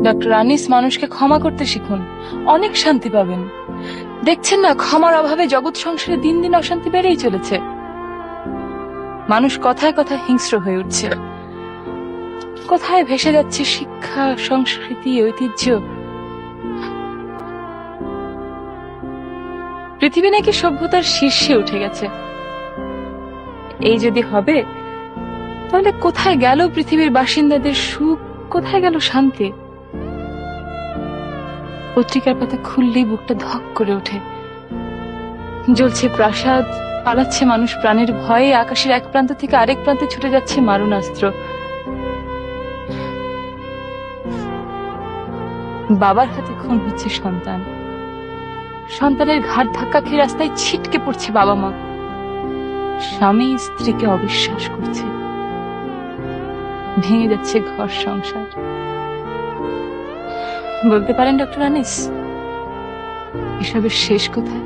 Doctor Anis, মানুষকে ক্ষমা করতে শিখুন, অনেক শান্তি পাবেন। দেখছেন না, ক্ষমার অভাবে জগৎ সংসারে দিন দিন অশান্তি বেড়েই চলেছে। মানুষ কথায় কথায় হিংস্র হয়ে উঠছে। কোথায় ভেসে যাচ্ছে শিক্ষা, সংস্কৃতি, ঐতিহ্য। পৃথিবী নাকি সভ্যতার শীর্ষে উঠে গেছে। এই যদি হবে, তাহলে কোথায় গেল পৃথিবীর বাসিন্দাদের সুখ, কোথায় গেল শান্তি? পত্রিকার পাতা খুললেই বুকটা ধক করে ওঠে। জ্বলছে প্রাসাদ, পালাচ্ছে মানুষ প্রাণের ভয়ে, আকাশের এক প্রান্ত থেকে আরেক প্রান্তে ছুটে যাচ্ছে মারণাস্ত্র। বাবার হাতে খুন হচ্ছে সন্তান, সন্তানের ঘাড় ধাক্কা খেয়ে রাস্তায় ছিটকে পড়ছে বাবা মা। স্বামী স্ত্রীকে অবিশ্বাস করছে, ভেঙে যাচ্ছে ঘর সংসার। বলতে পারেন ডক্টর আনিস, এসবের শেষ কোথায়?